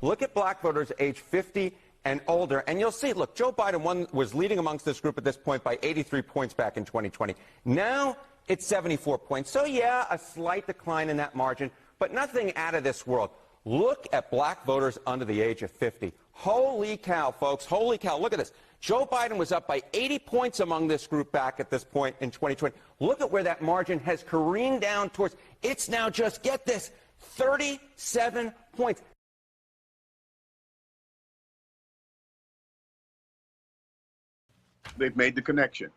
Look at black voters age 50 and older, and you'll see, look, Joe Biden was leading amongst this group at this point by 83 points back in 2020. Now it's 74 points. So, yeah, a slight decline in that margin, but nothing out of this world. Look at black voters under the age of 50. Holy cow, folks. Holy cow. Look at this. Joe Biden was up by 80 points among this group back at this point in 2020. Look at where that margin has careened down towards. It's now just, get this, 37 points. They've made the connection.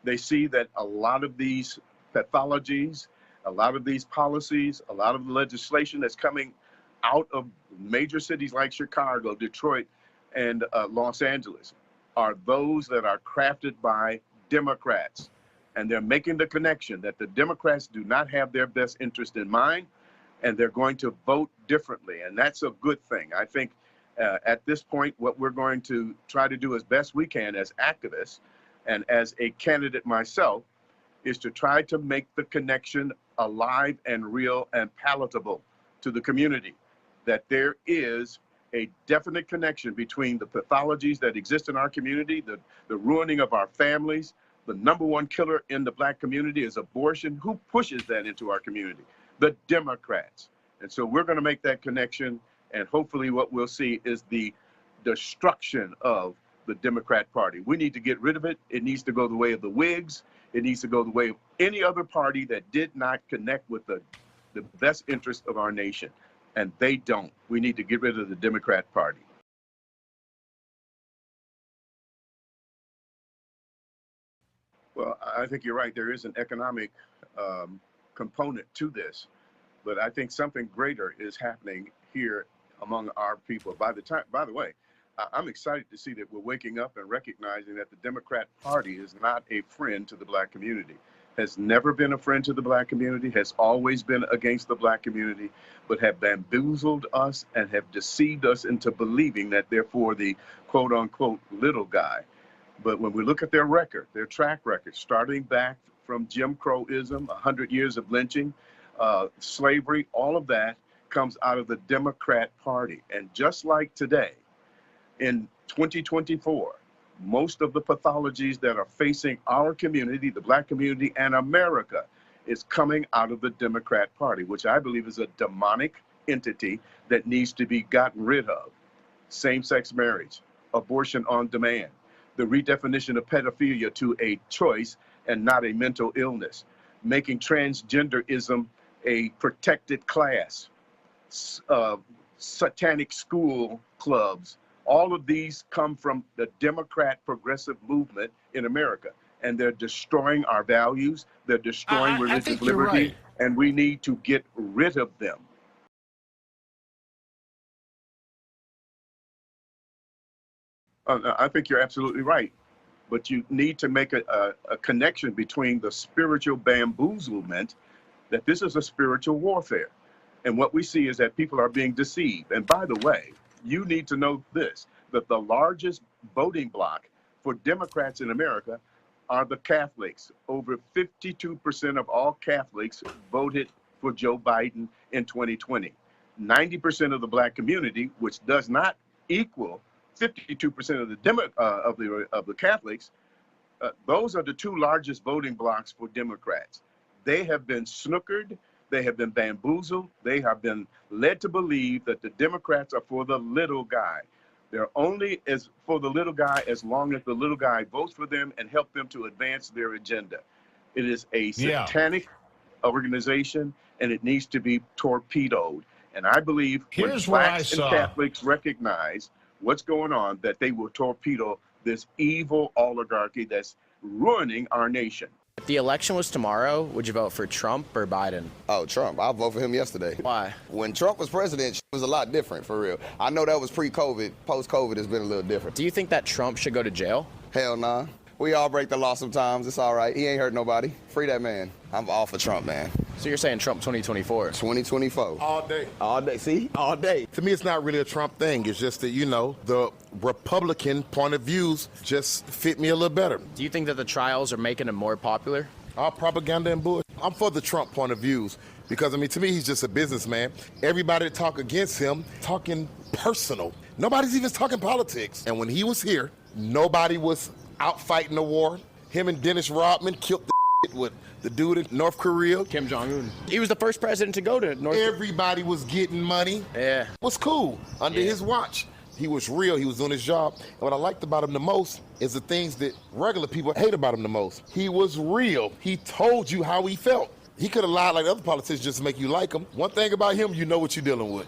They see that a lot of these pathologies, a lot of these policies, a lot of the legislation that's coming out of major cities like Chicago, Detroit, and Los Angeles are those that are crafted by Democrats. And they're making the connection that the Democrats do not have their best interest in mind, and they're going to vote differently. And that's a good thing. I think at this point, what we're going to try to do as best we can as activists and as a candidate myself is to try to make the connection alive and real and palatable to the community, that there is a definite connection between the pathologies that exist in our community, the ruining of our families. The number one killer in the black community is abortion. Who pushes that into our community? The Democrats. And so we're going to make that connection, and hopefully what we'll see is the destruction of the Democrat Party. We need to get rid of it. It needs to go the way of the Whigs. It needs to go the way of any other party that did not connect with the best interest of our nation. And they don't. We need to get rid of the Democrat Party. Well, I think you're right. There is an economic component to this, but I think something greater is happening here among our people. By the way, I'm excited to see that we're waking up and recognizing that the Democrat Party is not a friend to the black community. Has never been a friend to the black community, has always been against the black community, but have bamboozled us and have deceived us into believing that they're for the quote unquote little guy. But when we look at their record, their track record, starting back from Jim Crowism, 100 years of lynching, slavery, all of that comes out of the Democrat Party. And just like today, in 2024, most of the pathologies that are facing our community, the black community, and America is coming out of the Democrat Party, which I believe is a demonic entity that needs to be gotten rid of. Same-sex marriage, abortion on demand, the redefinition of pedophilia to a choice and not a mental illness, making transgenderism a protected class, satanic school clubs. All of these come from the Democrat progressive movement in America, and they're destroying our values. They're destroying religious liberty, right, and we need to get rid of them. I think you're absolutely right, but you need to make a connection between the spiritual bamboozlement, that this is a spiritual warfare. And what we see is that people are being deceived. And by the way, you need to know this, that the largest voting bloc for Democrats in America are the Catholics. Over 52% of all Catholics voted for Joe Biden in 2020. 90% of the black community, which does not equal 52% of the Catholics, those are the two largest voting blocs for Democrats. They have been snookered. They have been bamboozled. They have been led to believe that the Democrats are for the little guy. They're only as for the little guy as long as the little guy votes for them and help them to advance their agenda. It is a satanic organization, and it needs to be torpedoed. And I believe when blacks and Catholics recognize what's going on, that they will torpedo this evil oligarchy that's ruining our nation. If the election was tomorrow, would you vote for Trump or Biden? Oh, Trump. I'll vote for him yesterday. Why? When Trump was president, it was a lot different, for real. I know that was pre-COVID. Post-COVID, it's been a little different. Do you think that Trump should go to jail? Hell nah. We all break the law sometimes. It's all right. He ain't hurt nobody. Free that man. I'm all for Trump, man. So you're saying Trump 2024? 2024. All day. All day. See? All day. To me, it's not really a Trump thing. It's just that, you know, the Republican point of views just fit me a little better. Do you think that the trials are making him more popular? All propaganda and bullshit. I'm for the Trump point of views Because, I mean, to me, he's just a businessman. Everybody that talk against him, talking personal. Nobody's even talking politics. And when he was here, nobody was out fighting the war. Him and Dennis Rodman killed the with the dude in North Korea. Kim Jong-un. He was the first president to go to North Korea. Everybody was getting money. Yeah. It was cool under his watch. He was real. He was doing his job. And what I liked about him the most is the things that regular people hate about him the most. He was real. He told you how he felt. He could have lied like other politicians just to make you like him. One thing about him, you know what you're dealing with.